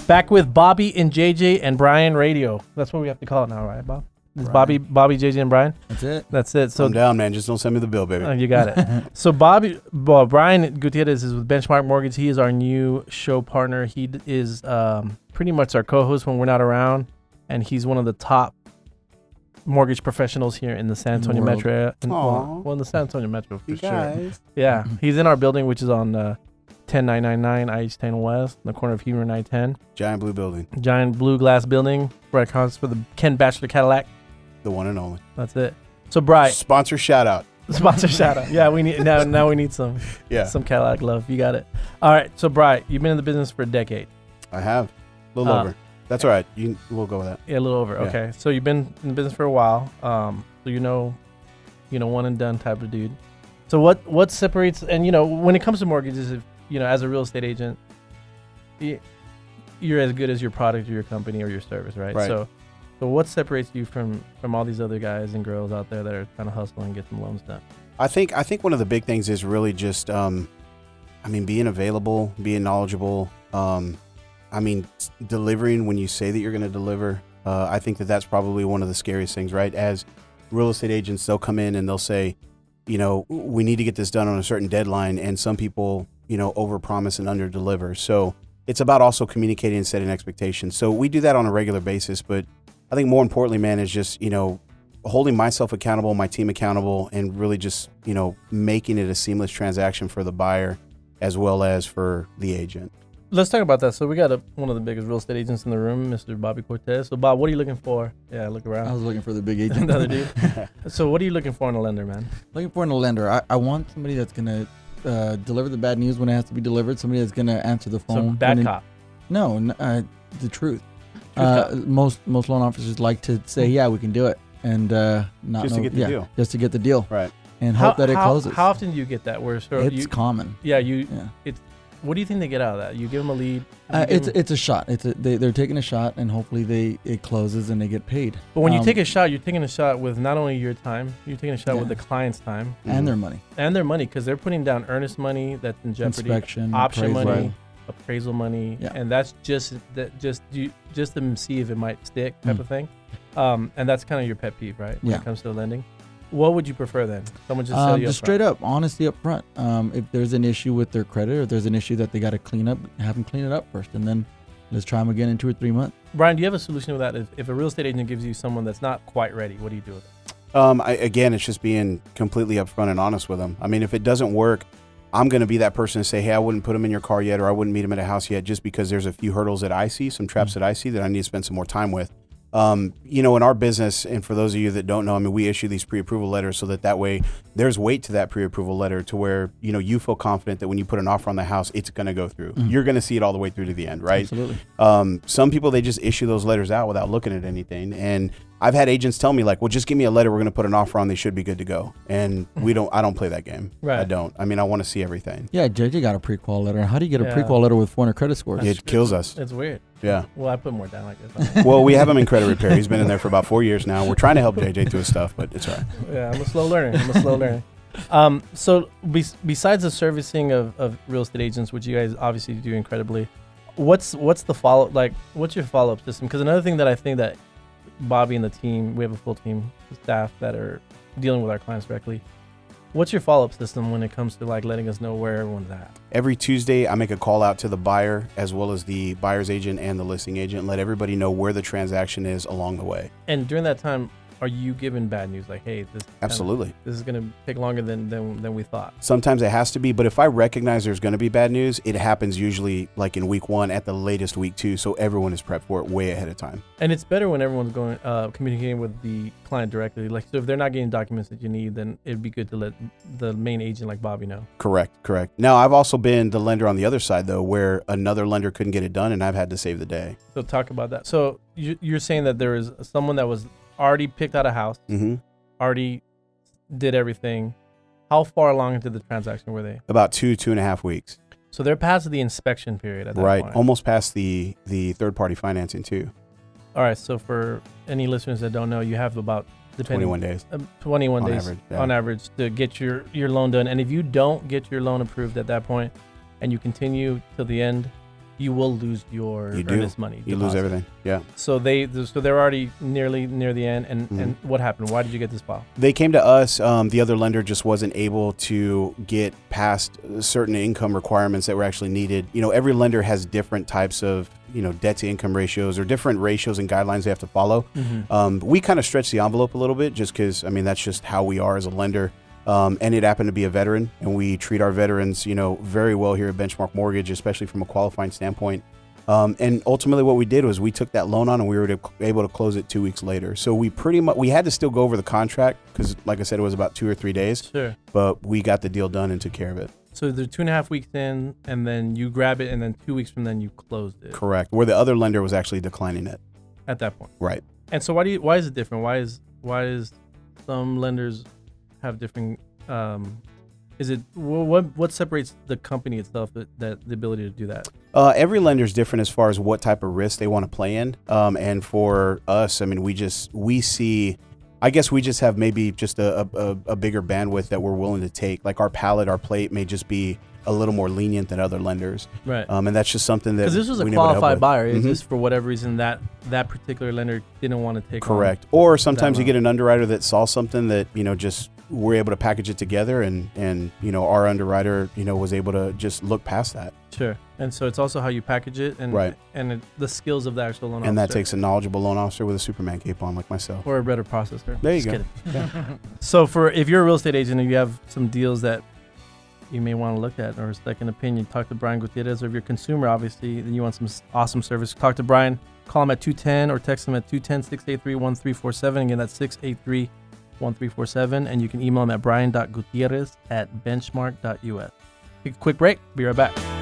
Back with Bobby and JJ and Brian Radio. That's what we have to call it now, right, Bob? It's Bobby, JJ, and Brian. That's it. So I'm down, man. Just don't send me the bill, baby. You got it. So Brian Gutierrez is with Benchmark Mortgage. He is our new show partner. He is pretty much our co-host when we're not around, and he's one of the top mortgage professionals here in the San Antonio metro area. Well, in the San Antonio metro for sure. Yeah, he's in our building, which is on 10999 IH10 West, in the corner of Huber and I-10. Giant blue building. Giant blue glass building, right across for the Ken Bachelor Cadillac. The one and only. That's it. So, Brian. Sponsor shout out. Yeah, we need now we need some Cadillac love. You got it. All right. So, Brian, you've been in the business for a decade. I have. A little over. That's all right. We'll go with that. Yeah, a little over. Yeah. Okay. So you've been in the business for a while. So you know, one and done type of dude. So what separates, and when it comes to mortgages, if as a real estate agent, you're as good as your product or your company or your service, right? Right. So what separates you from all these other guys and girls out there that are trying to hustle and get some loans done? I think one of the big things is really just, being available, being knowledgeable. Delivering when you say that you're going to deliver. I think that's probably one of the scariest things, right? As real estate agents, they'll come in and they'll say, we need to get this done on a certain deadline. And some people, overpromise and underdeliver. So it's about also communicating and setting expectations. So we do that on a regular basis. But I think more importantly, man, is just, holding myself accountable, my team accountable, and really just, making it a seamless transaction for the buyer as well as for the agent. Let's talk about that. So we got one of the biggest real estate agents in the room, Mr. Bobby Cortez. So, Bob, what are you looking for? Yeah, look around. I was looking for the big agent. The other dude. So what are you looking for in a lender, man? Looking for in a lender. I want somebody that's going to deliver the bad news when it has to be delivered. Somebody that's going to answer the phone. So bad cop. No, the truth. Most loan officers like to say, yeah, we can do it. And not just to get the deal. Just to get the deal. Right. And hope that it closes. How often do you get that? It's common. Yeah, what do you think they get out of that? You give them a lead. It's a shot. They're taking a shot, and hopefully it closes and they get paid. But when you take a shot, you're taking a shot with not only your time, you're taking a shot with the client's time and their money. And their money, because they're putting down earnest money that's in jeopardy, inspection, option appraisal. money, appraisal money, and that's just to see if it might stick type of thing. And that's kind of your pet peeve, right? When it comes to lending. What would you prefer then? Someone just tell you just straight up, honesty up front. If there's an issue with their credit or if there's an issue that they got to clean up, have them clean it up first, and then let's try them again in 2 or 3 months. Brian, do you have a solution with that? If a real estate agent gives you someone that's not quite ready, what do you do with it? Again, it's just being completely upfront and honest with them. I mean, if it doesn't work, I'm going to be that person to say, hey, I wouldn't put them in your car yet, or I wouldn't meet them at a house yet, just because there's a few hurdles that I see, some traps that I see that I need to spend some more time with. In our business, and for those of you that don't know, we issue these pre-approval letters so that way there's weight to that pre-approval letter to where, you feel confident that when you put an offer on the house, it's going to go through. You're going to see it all the way through to the end, right? Absolutely. Some people, they just issue those letters out without looking at anything. And I've had agents tell me like, well, just give me a letter. We're going to put an offer on. They should be good to go. And I don't play that game. Right. I don't. I want to see everything. Yeah. JJ got a pre-qual letter. How do you get a pre-qual letter with 400 credit scores? It kills us. It's weird. Yeah. Well, I put more down like this. Well, we have him in credit repair. He's been in there for about 4 years now. We're trying to help JJ through his stuff, but it's all right. Yeah, I'm a slow learner. So besides the servicing of real estate agents, which you guys obviously do incredibly, what's the follow? Like, what's your follow-up system? Because another thing that I think that Bobby and the team, we have a full team of staff that are dealing with our clients directly. What's your follow-up system when it comes to like letting us know where everyone's at? Every Tuesday, I make a call out to the buyer as well as the buyer's agent and the listing agent and let everybody know where the transaction is along the way. And during that time, are you giving bad news? Like, hey, absolutely, this is going to take longer than we thought. Sometimes it has to be, but if I recognize there's going to be bad news, it happens usually like in week 1, at the latest week 2, so everyone is prepped for it way ahead of time. And it's better when everyone's going communicating with the client directly. Like, so if they're not getting documents that you need, then it'd be good to let the main agent like Bobby know. Correct. Now, I've also been the lender on the other side though, where another lender couldn't get it done, and I've had to save the day. So talk about that. So you're saying that there is someone that was already picked out a house, already did everything. How far along into the transaction were they? About 2.5 weeks. So they're past the inspection period at that point. Right, almost past the third-party financing too. All right, so for any listeners that don't know, you have about 21 days. 21 on days average, on average to get your loan done. And if you don't get your loan approved at that point and you continue till the end, you will lose your earnest money. You lose everything. Yeah. So they're already nearly near the end. And what happened? Why did you get this file? They came to us. The other lender just wasn't able to get past certain income requirements that were actually needed. Every lender has different types of debt to income ratios or different ratios and guidelines they have to follow. We kind of stretch the envelope a little bit just because that's just how we are as a lender. And it happened to be a veteran, and we treat our veterans, very well here at Benchmark Mortgage, especially from a qualifying standpoint. And ultimately what we did was we took that loan on and we were able to close it 2 weeks later. So we had to still go over the contract because, like I said, it was about 2 or 3 days. Sure. But we got the deal done and took care of it. So they're 2.5 weeks in, and then you grab it, and then 2 weeks from then you closed it. Correct. Where the other lender was actually declining it. At that point. Right. And so why is it different? Why is some lenders have different is it what separates the company itself that the ability to do that? Every lender is different as far as what type of risk they want to play in. And for us, we see, I guess we just have maybe just a bigger bandwidth that we're willing to take. Like our plate may just be a little more lenient than other lenders. Right. And that's just something that because this was a qualified buyer. It's just for whatever reason that particular lender didn't want to take. Correct. Or sometimes you get an underwriter that saw something that, just we're able to package it together and our underwriter, was able to just look past that. Sure. And so it's also how you package it and the skills of the actual loan officer. And that takes a knowledgeable loan officer with a Superman cape on like myself. Or a better processor. There you go. Yeah. So if you're a real estate agent and you have some deals that you may want to look at or a second opinion, talk to Brian Gutierrez. Or if you're a consumer, obviously, and you want some awesome service, talk to Brian. Call him at 210 or text him at 210-683-1347. Again, that's 683-1347. And you can email him at brian.gutierrez@benchmark.us. Take a quick break. Be right back.